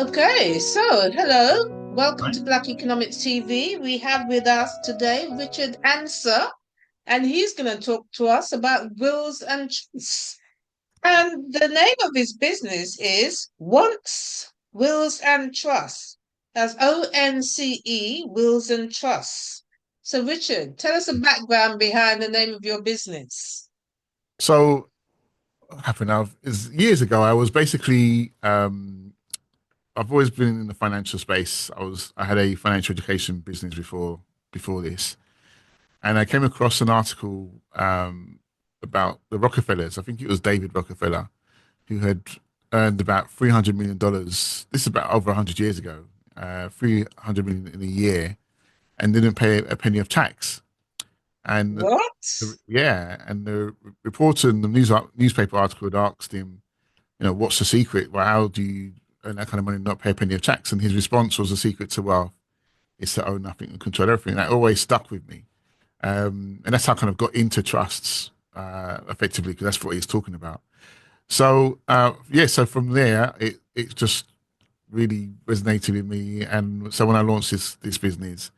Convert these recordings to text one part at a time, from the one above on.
Okay, so hello, welcome Right. to Black Economics TV. We have with us today Richard Ansah, and he's going to talk to us about wills and trusts. And the name of his business is Wants, Wills and Trusts. That's ONCE, Wills and Trusts. So, Richard, tell us a background behind the name of your business. So what happened now is years ago, I was basically I've always been in the financial space. I had a financial education business before this, and I came across an article about the Rockefellers. I think it was David Rockefeller who had earned about $300 million. This is about over 100 years ago, 300 million in a year, and didn't pay a penny of tax. And What? yeah, and the reporter in the newspaper article had asked him, what's the secret? Well, how do you earn that kind of money and not pay a penny of tax? And his response was, the secret to wealth is to own nothing and control everything. That always stuck with me. And that's how I kind of got into trusts effectively, because that's what he's talking about. So, yeah, so from there, it just really resonated with me. And so when I launched this business,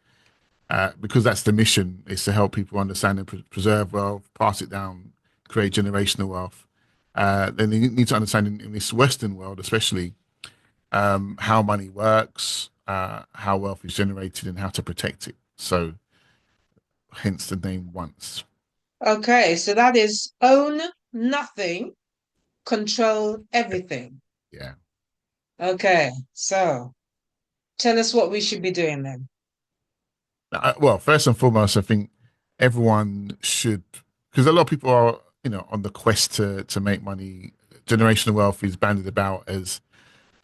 because that's the mission, is to help people understand and preserve wealth, pass it down, create generational wealth. Then they need to understand in this Western world, especially, how money works, how wealth is generated, and how to protect it. So, hence the name Once. Okay, so that is own nothing, control everything. Yeah. Okay, so tell us what we should be doing then. Well, first and foremost, I think everyone should, because a lot of people are, on the quest to make money. Generational wealth is bandied about as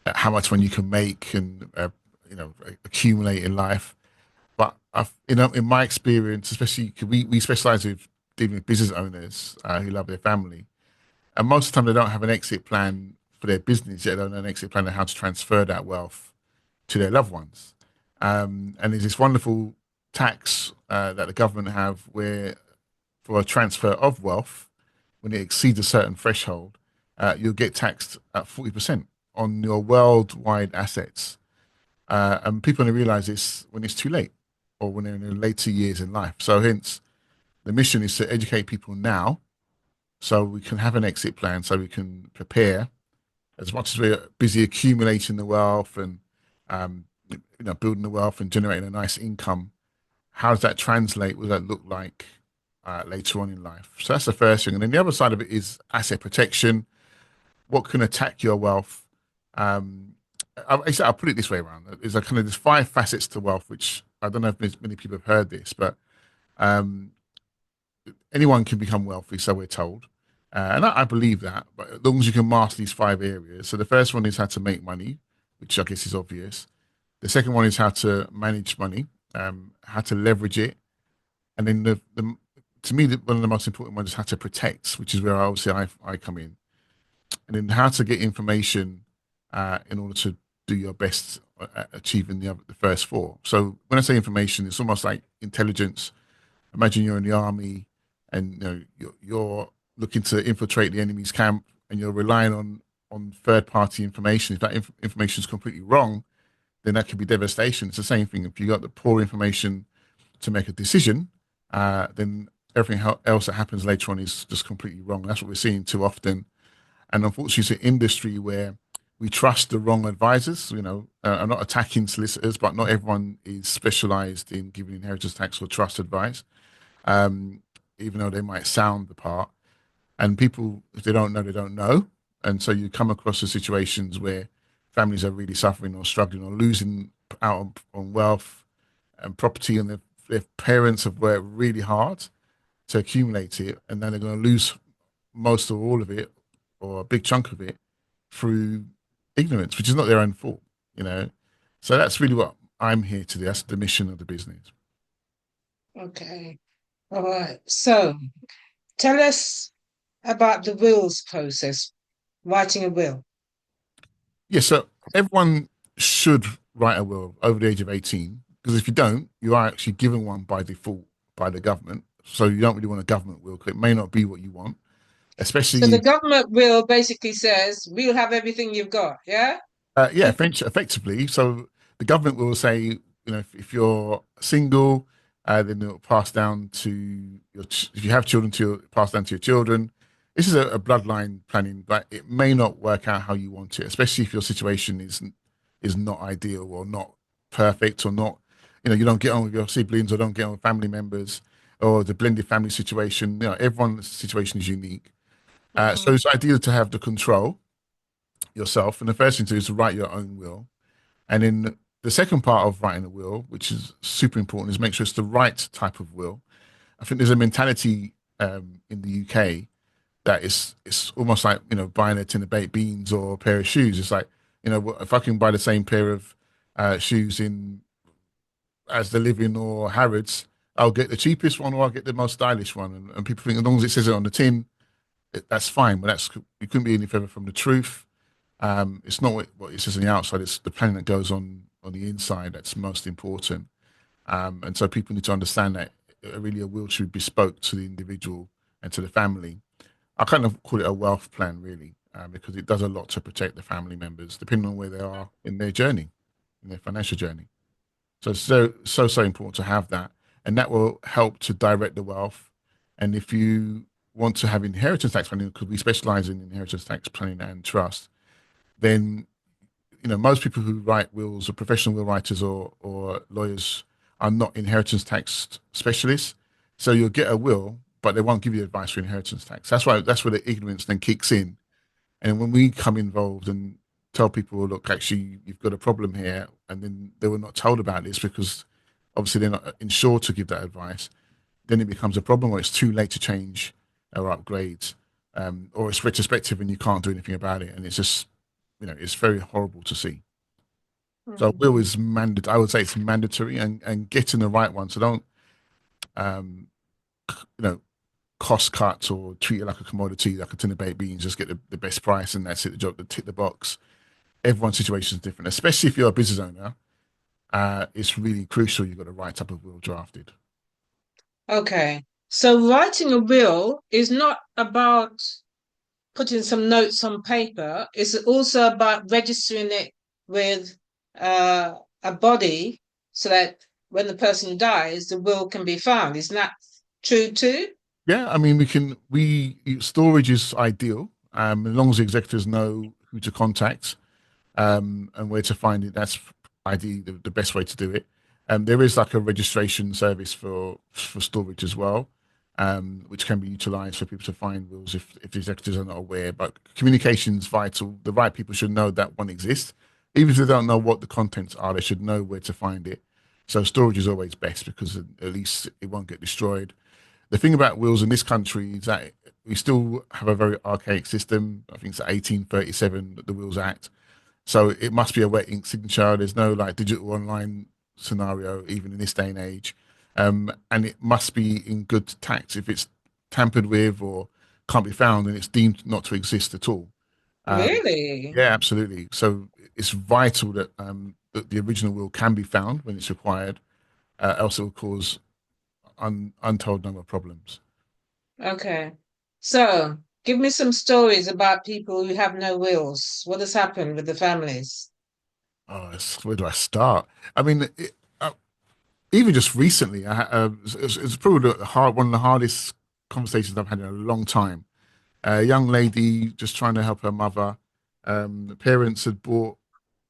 how much money you can make and accumulate in life. But in my experience, especially 'cause we specialize with dealing with business owners who love their family, and most of the time they don't have an exit plan for their business. Yet they don't have an exit plan on how to transfer that wealth to their loved ones. And there's this wonderful tax that the government have where for a transfer of wealth, when it exceeds a certain threshold, you'll get taxed at 40% on your worldwide assets. And people only realize this when it's too late or when they're in their later years in life. So hence the mission is to educate people now so we can have an exit plan, so we can prepare as much as we're busy accumulating the wealth and building the wealth and generating a nice income. How does that translate? What does that look like later on in life? So that's the first thing. And then the other side of it is asset protection. What can attack your wealth? Um, I'll put it this way around. There's five facets to wealth, which I don't know if many people have heard this, but um, anyone can become wealthy, so we're told. And I believe that, but as long as you can master these five areas. So the first one is how to make money, which I guess is obvious. The second one is how to manage money, how to leverage it. And then to me, one of the most important ones is how to protect, which is where obviously I come in. And then how to get information in order to do your best at achieving the first four. So when I say information, it's almost like intelligence. Imagine you're in the army and you're looking to infiltrate the enemy's camp, and you're relying on third party information. If that information is completely wrong, then that could be devastation. It's the same thing. If you got the poor information to make a decision, then everything else that happens later on is just completely wrong. That's what we're seeing too often. And unfortunately, it's an industry where we trust the wrong advisors. I'm not attacking solicitors, but not everyone is specialized in giving inheritance tax or trust advice, um, even though they might sound the part. And people, if they don't know, they don't know. And so you come across the situations where families are really suffering or struggling or losing out on wealth and property, and their parents have worked really hard to accumulate it, and then they're going to lose most or all of it or a big chunk of it through ignorance, which is not their own fault. So that's really what I'm here to do. That's the mission of the business. Okay, all right. So tell us about the wills process, writing a will. Yeah, so everyone should write a will over the age of 18, because if you don't, you are actually given one by default by the government. So you don't really want a government will, because it may not be what you want, So the especially government will basically says we'll have everything you've got, yeah? Yeah, effectively. So the government will say, if you're single, then it'll pass down to if you have children, pass down to your children. This is a bloodline planning, but it may not work out how you want it, especially if your situation is not ideal or not perfect or not, you don't get on with your siblings or don't get on with family members or the blended family situation. Everyone's situation is unique. So Mm. it's ideal to have the control yourself. And the first thing to do is to write your own will. And then the second part of writing a will, which is super important, is make sure it's the right type of will. I think there's a mentality in the UK that it's almost like buying a tin of baked beans or a pair of shoes. It's like if I can buy the same pair of shoes in as the Living or Harrods, I'll get the cheapest one or I'll get the most stylish one. And people think as long as it says it on the tin, that's fine. But you couldn't be any further from the truth. It's not what it says on the outside; it's the planning that goes on the inside that's most important. And so people need to understand that really a will should be bespoke to the individual and to the family. I kind of call it a wealth plan, really, because it does a lot to protect the family members, depending on where they are in their journey, in their financial journey. So it's so important to have that, and that will help to direct the wealth. And if you want to have inheritance tax planning, because we specialize in inheritance tax planning and trust, then most people who write wills or professional will writers or lawyers are not inheritance tax specialists. So you'll get a will, but they won't give you advice for inheritance tax. That's where the ignorance then kicks in. And when we come involved and tell people, look, actually, you've got a problem here, and then they were not told about this because obviously they're not insured to give that advice, then it becomes a problem, or it's too late to change or upgrade, or it's retrospective and you can't do anything about it, and it's just, it's very horrible to see. So Mm. will is mandatory. I would say it's mandatory, and getting the right one. So don't um, you know cost cut or treat it like a commodity, like a tin of baked beans. Just get the best price, and that's it. The job to tick the box. Everyone's situation is different, especially if you're a business owner. It's really crucial you've got the right type of will drafted. Okay. So writing a will is not about putting some notes on paper. It's also about registering it with a body so that when the person dies, the will can be found. Isn't that true too? Yeah, I mean, storage is ideal, as long as the executors know who to contact, and where to find it. That's ideally the best way to do it. There is like a registration service for storage as well, which can be utilized for people to find wills if the executors are not aware. But communication is vital. The right people should know that one exists. Even if they don't know what the contents are, they should know where to find it. So storage is always best because at least it won't get destroyed. The thing about wills in this country is that we still have a very archaic system. I think it's 1837, the Wills Act. So it must be a wet ink signature. There's no like digital online scenario, even in this day and age. And it must be in good tax. If it's tampered with or can't be found, then it's deemed not to exist at all. Um, Really? yeah, absolutely. So it's vital that the original will can be found when it's required, else it will cause untold number of problems. Okay. So give me some stories about people who have no wills. What has happened with the families? Oh, where do I start? I mean, even just recently, it's probably one of the hardest conversations I've had in a long time. A young lady just trying to help her mother. The parents had bought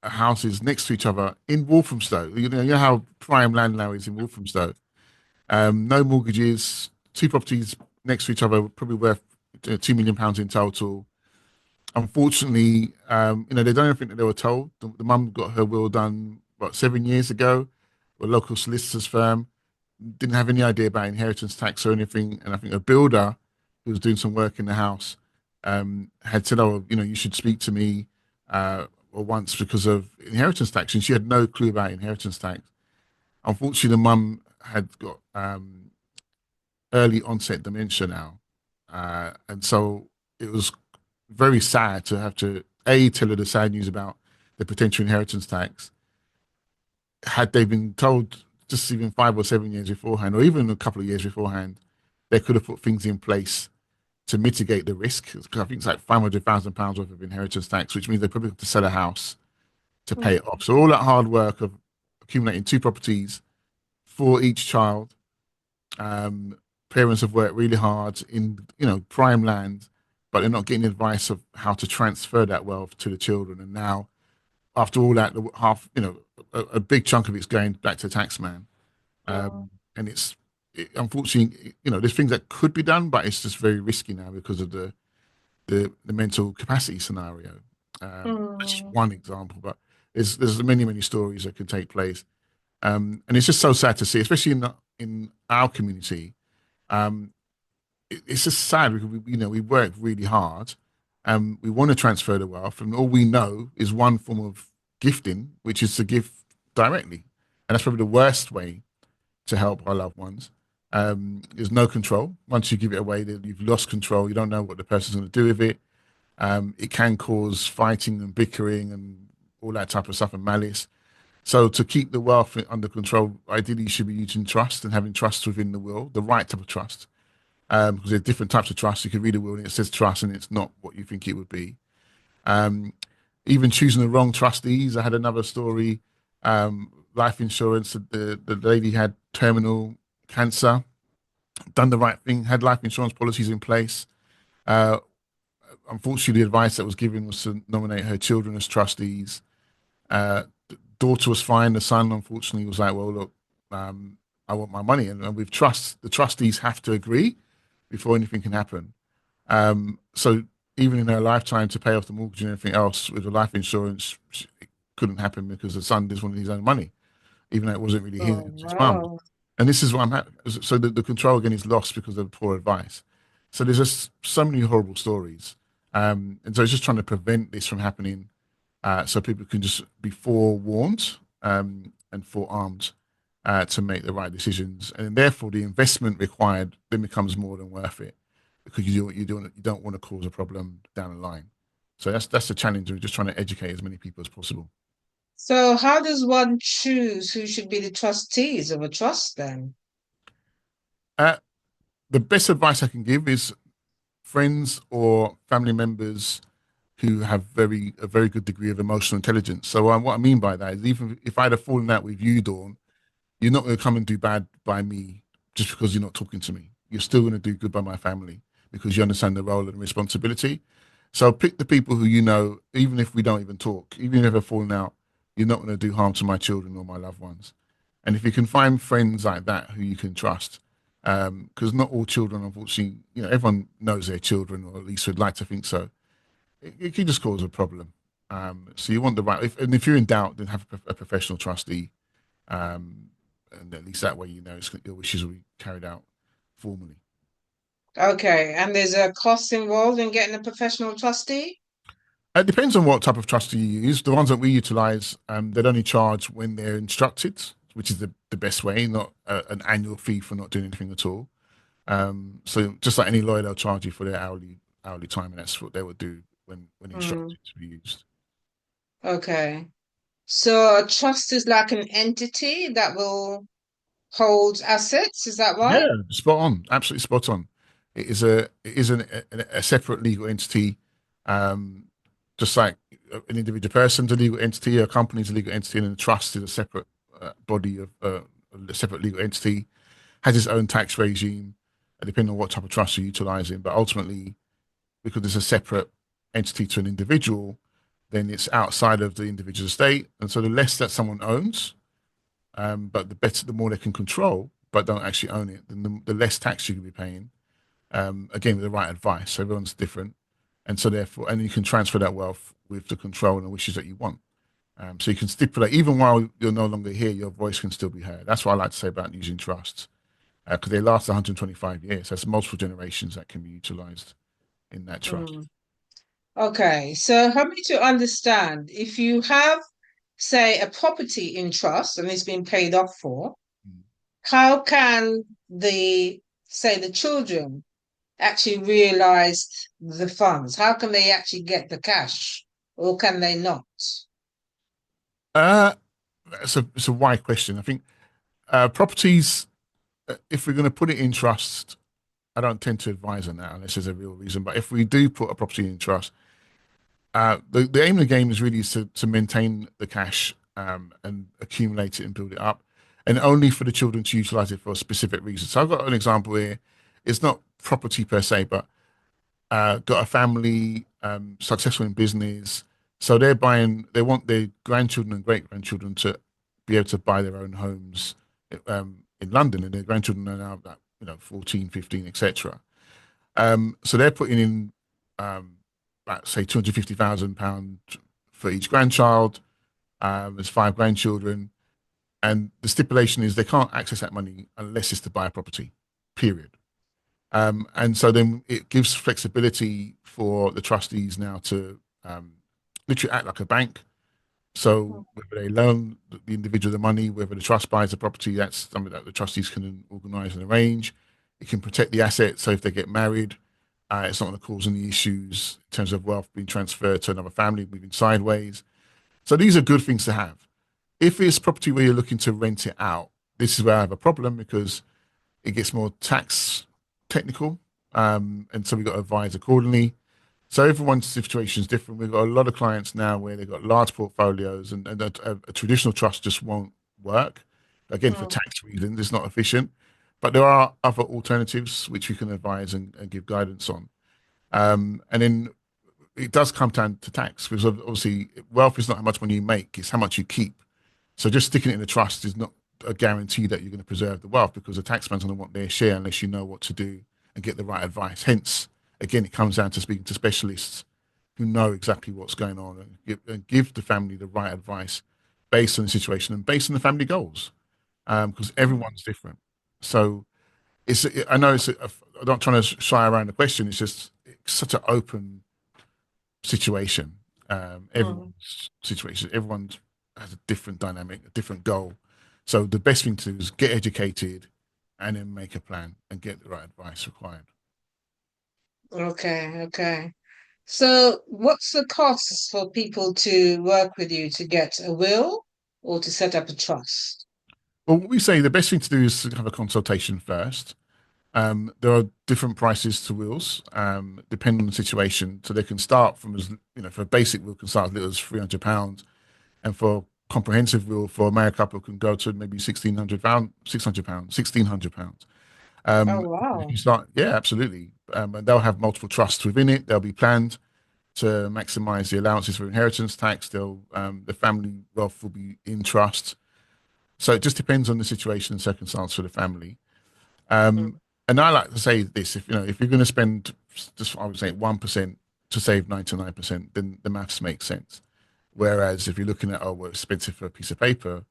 houses next to each other in Walthamstow. You know how prime land now is in Walthamstow. No mortgages, two properties next to each other, probably worth £2 million in total. Unfortunately, they done everything that they were told. The mum got her will done, what, 7 years ago, a local solicitor's firm. Didn't have any idea about inheritance tax or anything. And I think a builder who was doing some work in the house had said, "Oh, you should speak to me or once because of inheritance tax." And she had no clue about inheritance tax. Unfortunately, the mum had got early onset dementia now, and so it was very sad to have to tell her the sad news about the potential inheritance tax. Had they been told just even 5 or 7 years beforehand, or even a couple of years beforehand, they could have put things in place to mitigate the risk. Because I think it's like £500,000 worth of inheritance tax, which means they probably have to sell a house to pay Mm. it off. So all that hard work of accumulating two properties for each child, um, parents have worked really hard in prime land, but they're not getting advice of how to transfer that wealth to the children. And now, after all that, half a big chunk of it's going back to the tax man. Mm. And unfortunately, there's things that could be done, but it's just very risky now because of the mental capacity scenario. That's just Mm. one example, but there's many stories that can take place, and it's just so sad to see, especially in our community. Um, it's just sad because we work really hard, and we want to transfer the wealth, and all we know is one form of gifting, which is to give directly, and that's probably the worst way to help our loved ones. There's no control. Once you give it away, you've lost control. You don't know what the person's going to do with it. It can cause fighting and bickering and all that type of stuff and malice. So to keep the wealth under control, ideally you should be using trust and having trust within the will, the right type of trust. Because there are different types of trust. You can read a will and it says trust and it's not what you think it would be. Um, Even choosing the wrong trustees. I had another story. Life insurance. The lady had terminal cancer, done the right thing, had life insurance policies in place. Uh, Unfortunately, the advice that was given was to nominate her children as trustees. The daughter was fine. The son, unfortunately, was like, "Well, look, I want my money," and with trust, the trustees have to agree before anything can happen. So even in her lifetime, to pay off the mortgage and everything else with the life insurance, it couldn't happen because the son just wanted his own money, even though it wasn't really his, Oh, it was his mum's. wow. And this is what I'm at. So the control again is lost because of poor advice. So there's just so many horrible stories. And so it's just trying to prevent this from happening, so people can just be forewarned, and forearmed, to make the right decisions. And therefore, the investment required then becomes more than worth it because you don't want to cause a problem down the line. So that's the challenge. We're just trying to educate as many people as possible. So how does one choose who should be the trustees of a trust then? Uh, the best advice I can give is friends or family members who have a very good degree of emotional intelligence. So what I mean by that is, even if I had a fallen out with you, Dawn, you're not going to come and do bad by me just because you're not talking to me. You're still going to do good by my family because you understand the role and responsibility. So pick the people who you know, even if we don't even talk, even if we're falling out, you're not going to do harm to my children or my loved ones. And if you can find friends like that who you can trust, because not all children, unfortunately, everyone knows their children, or at least would like to think so. It can just cause a problem. So you want the right, and if you're in doubt, then have a professional trustee, um, and at least that way your wishes will be carried out formally. Okay, and there's a cost involved in getting a professional trustee? It depends on what type of trustee you use. The ones that we utilize, they'd only charge when they're instructed, which is the best way, not an annual fee for not doing anything at all. So just like any lawyer, they'll charge you for their hourly time, and that's what they would do when Mm, instructed to be used. okay. So a trust is like an entity that will hold assets, is that Yeah, right? spot on. Absolutely spot on. It is a separate legal entity, um, just like an individual person's a legal entity, a company's a legal entity, and a trust is a separate body of a separate legal entity, has its own tax regime, depending on what type of trust you're utilizing. But ultimately, because it's a separate entity to an individual, then it's outside of the individual estate, and so the less that someone owns, but the better, the more they can control, but don't actually own it, then the less tax you can be paying. Again, with the right advice. So everyone's different, and so therefore, and you can transfer that wealth with the control and the wishes that you want. So you can stipulate, even while you're no longer here, your voice can still be heard. That's what I like to say about using trusts, because they last 125 years. That's multiple generations that can be utilized in that trust. Mm. Okay, so help me to understand if you have, say, a property in trust and it's been paid off for, how can say, the children actually realize the funds? How can they actually get the cash, or can they not? Uh, it's a wide question. I think properties, if we're going to put it in trust, I don't tend to advise on that unless there's a real reason. But if we do put a property in trust, The aim of the game is really to maintain the cash and accumulate it and build it up, and only for the children to utilize it for a specific reason. So I've got an example here. It's not property per se, but got a family successful in business. So they want their grandchildren and great grandchildren to be able to buy their own homes in London, and their grandchildren are now like, 14, 15, etc. So they're putting in, like, say, £250,000 for each grandchild. There's five grandchildren, and the stipulation is they can't access that money unless it's to buy a property. Period. And so then it gives flexibility for the trustees now to literally act like a bank. So whether they loan the individual the money, whether the trust buys the property, that's something that the trustees can organise and arrange. It can protect the asset. So if they get married, it's not going to cause any issues in terms of wealth being transferred to another family, moving sideways. So these are good things to have. If it's property where you're looking to rent it out, this is where I have a problem because it gets more tax technical. And so we've got to advise accordingly. So everyone's situation is different. We've got a lot of clients now where they've got large portfolios, and a traditional trust just won't work. Again, for Mm, tax reasons, it's not efficient. But there are other alternatives which we can advise and give guidance on. And then it does come down to tax because obviously wealth is not how much money you make, it's how much you keep. So just sticking it in a trust is not a guarantee that you're going to preserve the wealth because the taxman's going to want their share unless you know what to do and get the right advice. Hence, again, it comes down to speaking to specialists who know exactly what's going on and give the family the right advice based on the situation and based on the family goals because mm, everyone's different. So I know I'm not trying to shy around the question. It's such an open situation. mm. Everyone's situation, everyone has a different dynamic, a different goal. So the best thing to do is get educated and then make a plan and get the right advice required. Okay, okay. So, what's the costs for people to work with you to get a will or to set up a trust? Well, we say the best thing to do is to have a consultation first. There are different prices to wills, depending on the situation. So they can start from for a basic will can start as little as £300, and for comprehensive will for a married couple can go to maybe £1,600, £600, £1,600. Oh, If wow. you start, yeah, absolutely. And they'll have multiple trusts within it. They'll be planned to maximize the allowances for inheritance tax. The family wealth will be in trust. So it just depends on the situation and circumstance for the family. Mm, And I like to say this: if you're going to spend just, I would say, 1% to save 99%, then the maths make sense. Whereas if you're looking at, oh, well, it's expensive for a piece of paper,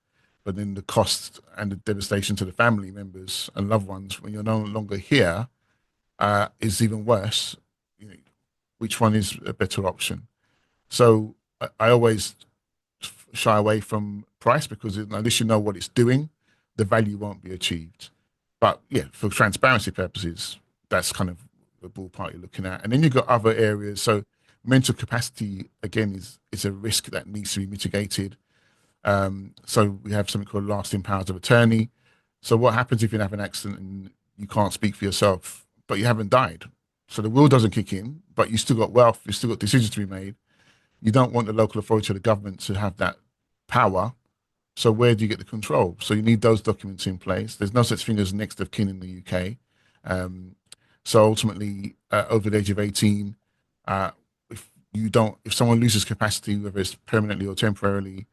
but then the cost and the devastation to the family members and loved ones when you're no longer here is even worse. You know, which one is a better option? So I always shy away from price because unless you know what it's doing, the value won't be achieved. But yeah, for transparency purposes, that's kind of the ballpark you're looking at. And then you've got other areas. So mental capacity again is a risk that needs to be mitigated. So we have something called lasting powers of attorney. So what happens if you have an accident and you can't speak for yourself, but you haven't died? So the will doesn't kick in, but you still got wealth, you still got decisions to be made. You don't want the local authority or the government to have that power. So where do you get the control? So you need those documents in place. There's no such thing as next of kin in the UK. Um, so ultimately, over the age of 18, uh, if someone loses capacity, whether it's permanently or temporarily,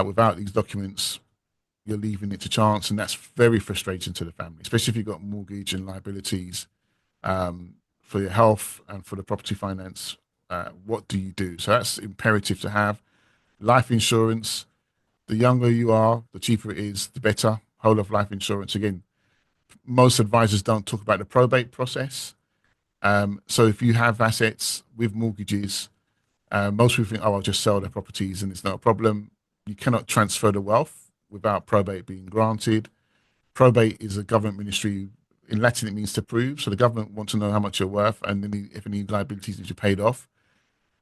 without these documents, you're leaving it to chance, and that's very frustrating to the family, especially if you've got mortgage and liabilities for your health and for the property finance. What do you do? So that's imperative to have. Life insurance, the younger you are, the cheaper it is, the better. Whole of life insurance. Again, most advisors don't talk about the probate process. So if you have assets with mortgages, most people think, oh, I'll just sell their properties and it's not a problem. You cannot transfer the wealth without probate being granted. Probate is a government ministry. In Latin, it means to prove. So the government wants to know how much you're worth and then if any liabilities that you paid off.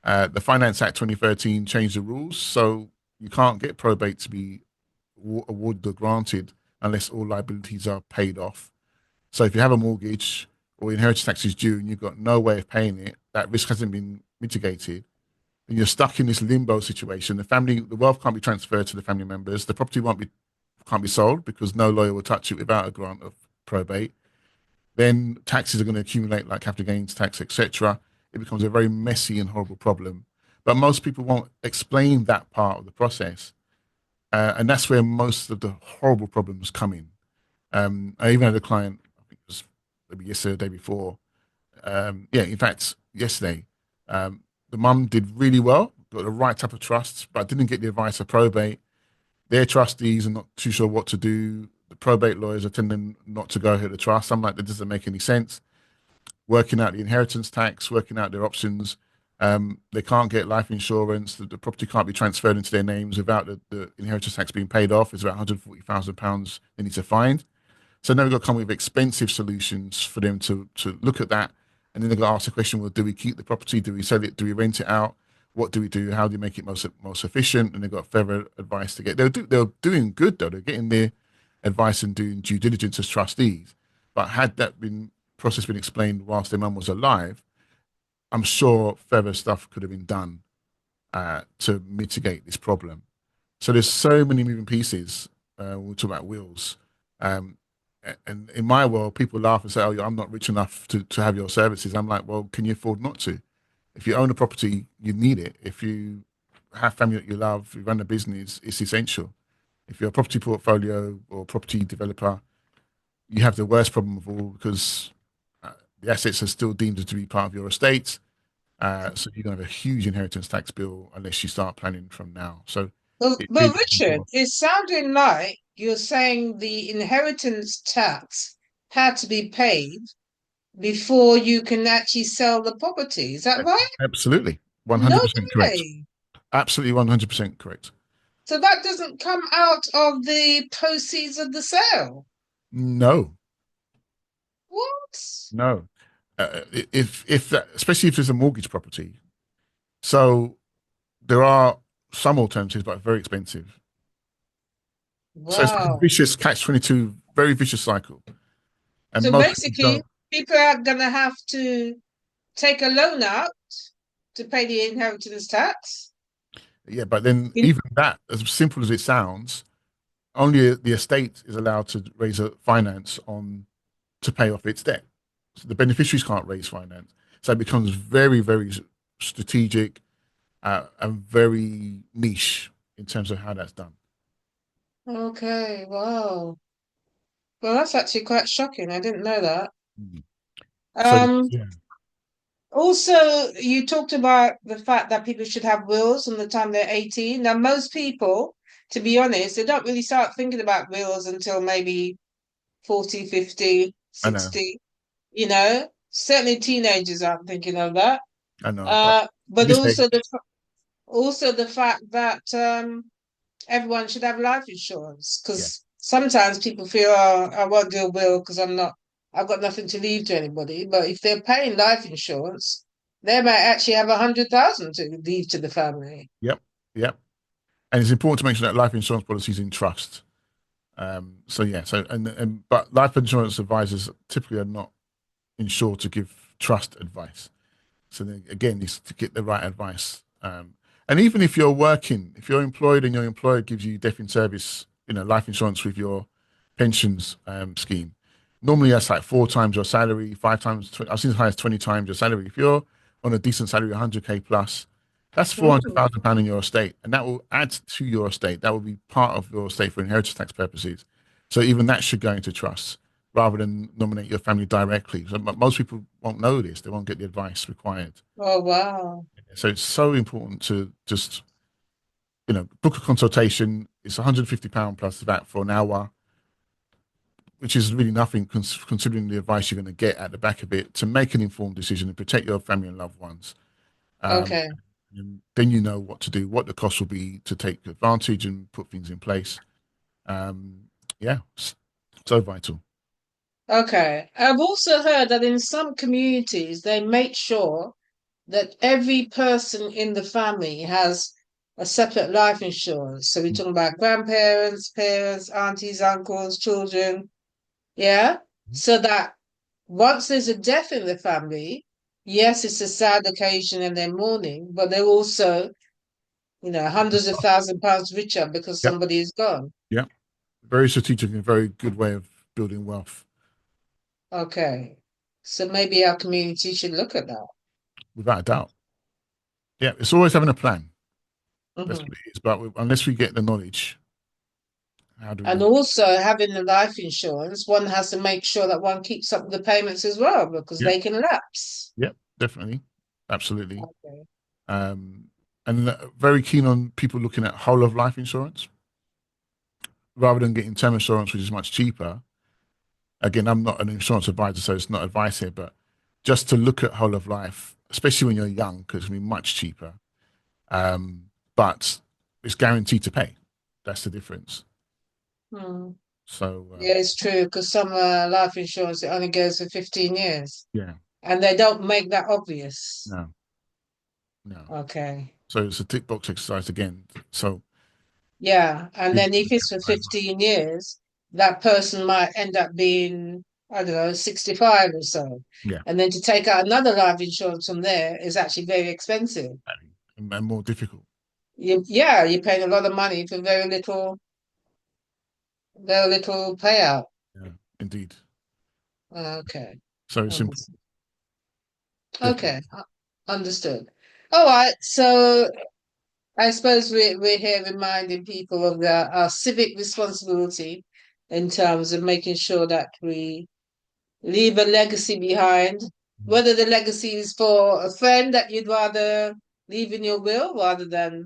The Finance Act 2013 changed the rules. So you can't get probate to be awarded or granted unless all liabilities are paid off. So if you have a mortgage or inheritance tax is due and you've got no way of paying it, that risk hasn't been mitigated, and you're stuck in this limbo situation. The wealth can't be transferred to the family members. The property won't be can't be sold because no lawyer will touch it without a grant of probate. Then taxes are going to accumulate like capital gains tax, etc. It becomes a very messy and horrible problem. But most people won't explain that part of the process. And that's where most of the horrible problems come in. I even had a client, I think it was maybe yesterday, the day before. Yeah, in fact, yesterday, the mum did really well, got the right type of trust, but didn't get the advice of probate. Their trustees are not too sure what to do. The probate lawyers are telling not to go ahead with the trust. I'm like, that doesn't make any sense. Working out the inheritance tax, working out their options. They can't get life insurance. The property can't be transferred into their names without the inheritance tax being paid off. It's about £140,000 they need to find. So now we've got to come with expensive solutions for them to look at that. And then they've got to ask the question, well, do we keep the property? Do we sell it? Do we rent it out? What do we do? How do you make it most efficient? And they've got further advice to get. They're doing good though. They're getting their advice and doing due diligence as trustees. But had that been process been explained whilst their mum was alive, I'm sure further stuff could have been done to mitigate this problem. So there's so many moving pieces. We'll talk about wills. Um, and in my world, people laugh and say, "Oh, I'm not rich enough to have your services." I'm like, "Well, can you afford not to? If you own a property, you need it. If you have family that you love, you run a business, it's essential. If you're a property portfolio or property developer, you have the worst problem of all because the assets are still deemed to be part of your estate. So you're going to have a huge inheritance tax bill unless you start planning from now. So it But really is Richard, important. it's sounding like you're saying the inheritance tax had to be paid before you can actually sell the property. Is that right? Absolutely. No 100% correct. way. Absolutely 100% correct. So that doesn't come out of the proceeds of the sale. No, What? no. If that, especially if there's a mortgage property. So there are some alternatives, but very expensive. So it's like a Wow. vicious catch 22, very vicious cycle. And So most people basically, don't. people are going to have to take a loan out to pay the inheritance tax. Yeah, but then In- even that, as simple as it sounds, only the estate is allowed to raise a finance on to pay off its debt. So the beneficiaries can't raise finance. So it becomes very, very strategic and very niche in terms of how that's done. Okay, wow. Well, that's actually quite shocking. I didn't know that. Mm. So Um, yeah, Also, you talked about the fact that people should have wills from the time they're 18. Now, most people, to be honest, they don't really start thinking about wills until maybe 40, 50, I know, 60. You know, certainly teenagers aren't thinking of that. I know. But But this age, also the fact that everyone should have life insurance yeah, because sometimes people feel, oh, I won't do a will because I've got nothing to leave to anybody. But if they're paying life insurance, they might actually have 100,000 to leave to the family. yep, yep. And it's important to make sure that life insurance policy is in trust. So yeah, so and but life insurance advisors typically are not insured to give trust advice. So then again, it's to get the right advice. And even if you're working, if you're employed and your employer gives you death in service, life insurance with your pensions scheme, normally that's like 4 times your salary, 5 times. I've seen as high as 20 times your salary. If you're on a decent salary, 100K plus, that's four hundred Mm. thousand pound in your estate, and that will add to your estate. That will be part of your estate for inheritance tax purposes. So even that should go into trust rather than nominate your family directly. So, but most people won't know this; they won't get the advice required. Oh, wow. So it's so important to just book a consultation. It's £150 plus that for an hour, which is really nothing considering the advice you're going to get at the back of it to make an informed decision and protect your family and loved ones. Um, Okay. and then you know what to do, what the cost will be to take advantage and put things in place. Um, yeah, so vital. Okay. I've also heard that in some communities, they make sure that every person in the family has a separate life insurance. So we're talking about grandparents, parents, aunties, uncles, children. Yeah. So that once there's a death in the family, yes, it's a sad occasion and they're mourning, but they're also, hundreds of £1,000s richer because Yep. somebody is gone. Yep. Very strategic and very good way of building wealth, Okay. So maybe our community should look at that. without a doubt. Yeah, it's always having a plan. That's Hmm. what it is. But unless we get the knowledge, how do we And know? also having the life insurance, one has to make sure that one keeps up with the payments as well because Yep. they can lapse. Yep. Definitely. Absolutely. Okay. Um, and very keen on people looking at whole of life insurance rather than getting term insurance, which is much cheaper. Again, I'm not an insurance advisor, so it's not advice here, but just to look at whole of life, especially when you're young, because it's going to be much cheaper. Um, but it's guaranteed to pay. That's the difference. Hmm. So, Yeah, it's true because some life insurance it only goes for 15 years yeah, and they don't make that obvious. no, no. Okay. So it's a tick box exercise again. So, Yeah. And people then if it's for 15 years, that person might end up being, I don't know, 65 or so. yeah, And then to take out another life insurance from there is actually very expensive. and more difficult. Yeah, you're paying a lot of money for very little payout. Yeah, indeed. Okay. So it's simple, Understood. definitely. Okay. Understood. All right. So I suppose we're here reminding people of our civic responsibility in terms of making sure that we leave a legacy behind, whether the legacy is for a friend that you'd rather leave in your will rather than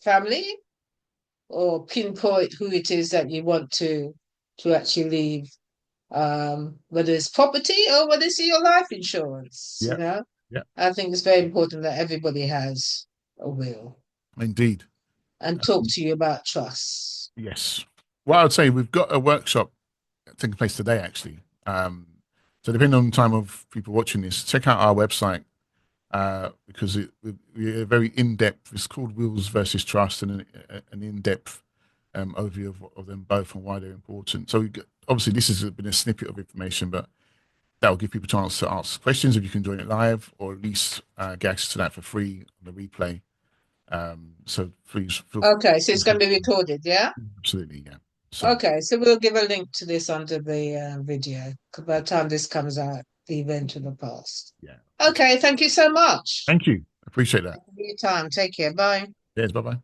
family, or pinpoint who it is that you want to actually leave, whether it's property or whether it's your life insurance, Yeah, yeah, I think it's very important that everybody has a will indeed. and talk to you about trust. Yes. Well, I would say we've got a workshop taking place today, actually. So depending on the time of people watching this, check out our website because we're very in-depth. It's called Wills versus Trust, and an in-depth overview of them both and why they're important. So obviously this has been a snippet of information, but that will give people a chance to ask questions if you can join it live, or at least get access to that for free on the replay. So please feel Okay, so it's free. going to be recorded, yeah? Absolutely, yeah. So Okay, so we'll give a link to this under the video because by the time this comes out, the event will have passed. yeah. Okay, thank you so much Thank you. Appreciate that. for your time. Take care. Bye. Yes, bye bye.